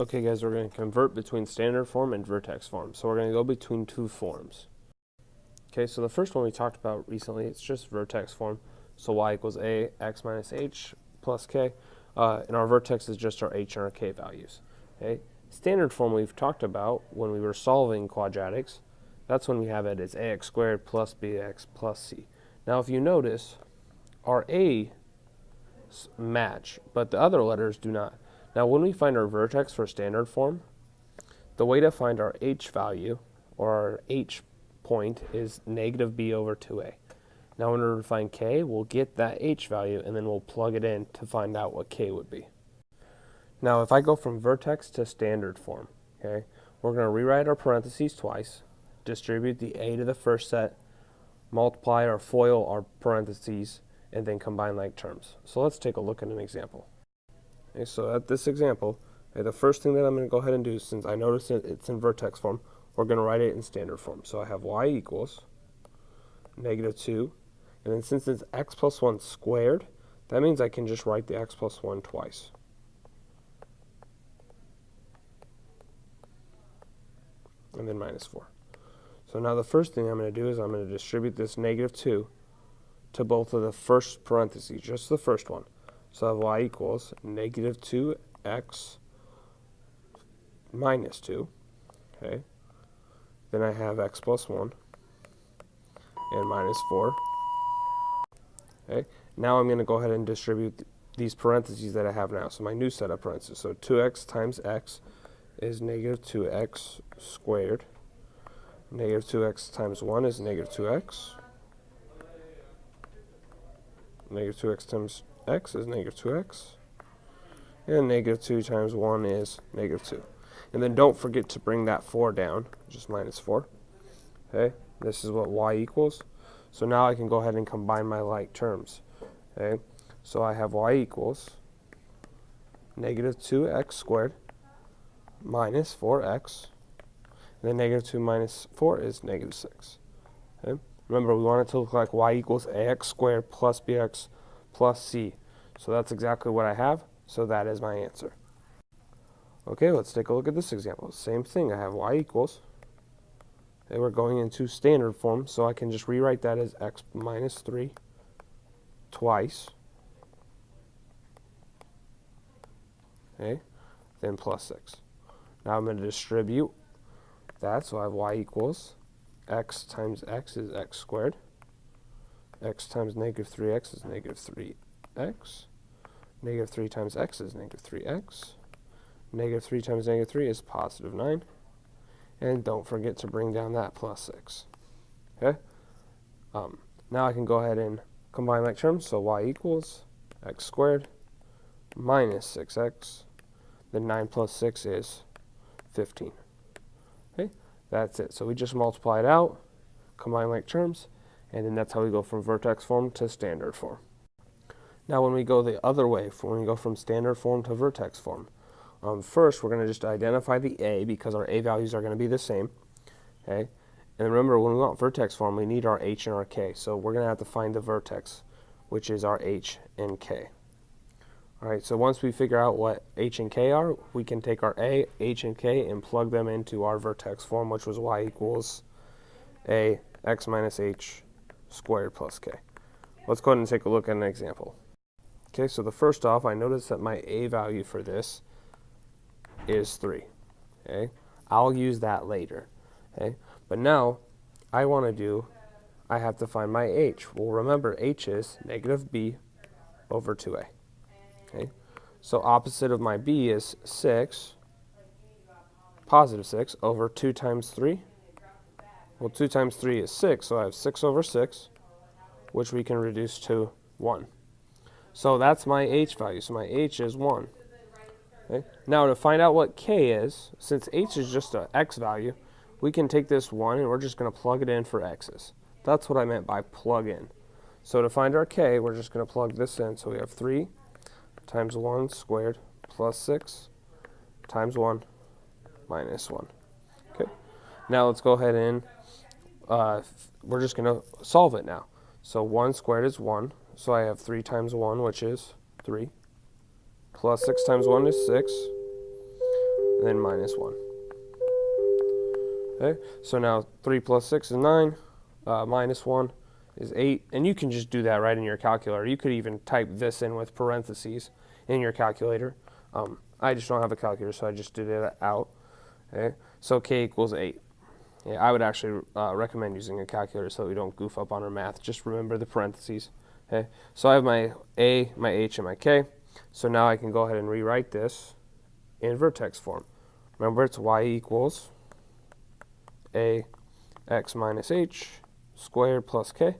Okay guys, we're going to convert between standard form and vertex form. So we're going to go between two forms. Okay, so the first one we talked about recently, it's just vertex form. So y equals a, x minus h plus k. And our vertex is just our h and our k values. Okay, standard form we've talked about when we were solving quadratics. That's when we have it as ax squared plus bx plus c. Now if you notice, our a match, but the other letters do not. Now when we find our vertex for standard form, the way to find our h value, or our h point, is negative b over 2a. Now in order to find k, we'll get that h value and then we'll plug it in to find out what k would be. Now if I go from vertex to standard form, okay, we're going to rewrite our parentheses twice, distribute the a to the first set, multiply or FOIL our parentheses, and then combine like terms. So let's take a look at an example. Okay, so at this example, the first thing that I'm going to go ahead and do, since I noticed it's in vertex form, we're going to write it in standard form. So I have y equals negative 2, and then since it's x plus 1 squared, that means I can just write the x plus 1 twice. And then minus 4. So now the first thing I'm going to do is I'm going to distribute this negative 2 to both of the first parentheses, just the first one. So I have y equals negative 2x minus 2. Okay. Then I have x plus 1 and minus 4. Okay. Now I'm going to go ahead and distribute these parentheses that I have now. So my new set of parentheses. So 2x times x is negative 2x squared. Negative 2x times 1 is negative 2x. Negative 2x times x is negative 2x. And negative 2 times 1 is negative 2. And then don't forget to bring that 4 down, just minus 4. Okay, this is what y equals. So now I can go ahead and combine my like terms. Okay, so I have y equals negative 2x squared minus 4x. And then negative 2 minus 4 is negative 6. Okay? Remember, we want it to look like y equals ax squared plus bx plus c. So that's exactly what I have, so that is my answer. Okay, let's take a look at this example. Same thing, I have y equals, and we're going into standard form, so I can just rewrite that as x minus 3 twice. Okay, then plus 6. Now I'm going to distribute that, so I have y equals x times x is x squared. X times negative 3x is negative 3x. Negative 3 times x is negative 3x. Negative 3 times negative 3 is positive 9. And don't forget to bring down that plus 6. Okay? Now I can go ahead and combine like terms. So y equals x squared minus 6x. Then 9 plus 6 is 15. Okay? That's it. So we just multiply it out, combine like terms, and then that's how we go from vertex form to standard form. Now when we go the other way, when we go from standard form to vertex form, first we're going to just identify the a because our a values are going to be the same. Okay? And remember, when we want vertex form, we need our h and our k. So we're going to have to find the vertex, which is our h and k. All right, so once we figure out what h and k are, we can take our a, h, and k and plug them into our vertex form, which was y equals a x minus h squared plus k. Let's go ahead and take a look at an example. Okay, so the first off, I notice that my a value for this is 3. Okay, I'll use that later. Okay, but now I have to find my h. Well, remember, h is negative b over 2a. Okay, so opposite of my b is 6, positive 6, over 2 times 3. Well, 2 times 3 is 6, so I have 6 over 6, which we can reduce to 1. So that's my h value, so my h is 1. Okay. Now to find out what k is, since h is just an x value, we can take this 1 and we're just going to plug it in for x's. That's what I meant by plug in. So to find our k, we're just going to plug this in. So we have 3 times 1 squared plus 6 times 1 minus 1. Okay. Now let's go ahead and we're just going to solve it now. So 1 squared is 1. So I have 3 times 1, which is 3. Plus 6 times 1 is 6. and then minus 1. Okay, so now 3 plus 6 is 9, minus 1 is 8, and you can just do that right in your calculator. You could even type this in with parentheses in your calculator. I just don't have a calculator, so I just did it out. Okay, so k equals 8. Yeah, I would actually recommend using a calculator so we don't goof up on our math. Just remember the parentheses. Okay, so I have my a, my h, and my k. So now I can go ahead and rewrite this in vertex form. Remember, it's y equals a x minus h squared plus k.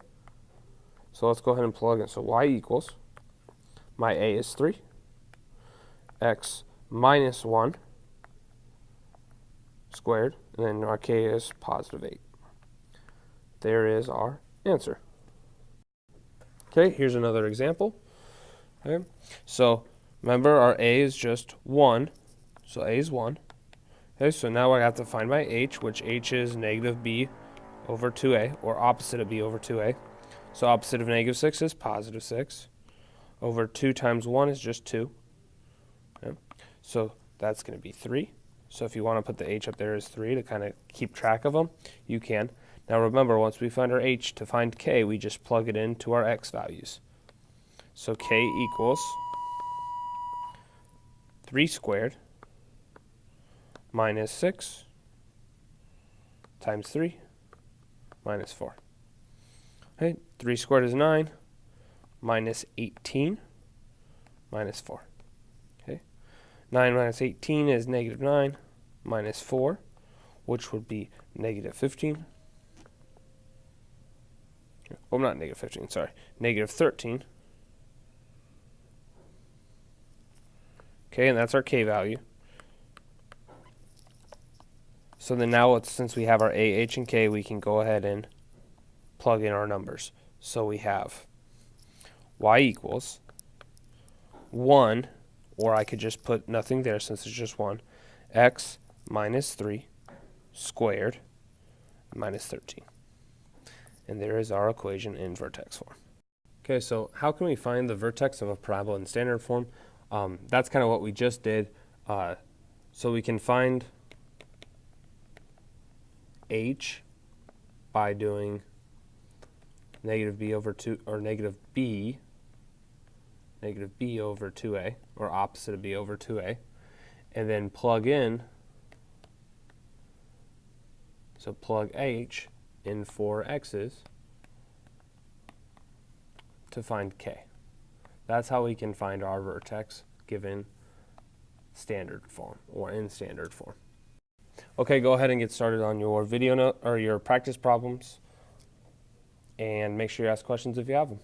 So let's go ahead and plug in. So y equals, my a is 3, x minus 1 squared, and then our k is positive 8. There is our answer. Okay, here's another example. Okay, so remember our a is just 1, so a is 1. Okay, so now I have to find my h, which h is negative b over 2a, or opposite of b over 2a. So opposite of negative 6 is positive 6. Over 2 times 1 is just 2. Okay, so that's going to be 3. So if you want to put the h up there as 3 to kind of keep track of them, you can. Now remember, once we find our h, to find k, we just plug it into our x values. So k equals 3 squared minus 6 times 3 minus 4. Okay, 3 squared is 9, minus 18 minus 4. Okay, 9 minus 18 is negative 9 minus 4, which would be negative 15. Oh, not negative 15, sorry, negative 13. Okay, and that's our k value. So then now, since we have our a, h, and k, we can go ahead and plug in our numbers. So we have y equals 1, or I could just put nothing there since it's just 1, x minus 3 squared minus 13. And there is our equation in vertex form. Okay, so how can we find the vertex of a parabola in standard form? That's kind of what we just did. So we can find h by doing negative b over 2, or negative b over 2a, or opposite of b over 2a, and then plug in, so plug h in for x's to find k. That's how we can find our vertex given standard form, or in standard form. Okay, go ahead and get started on your video note or your practice problems, and make sure you ask questions if you have them.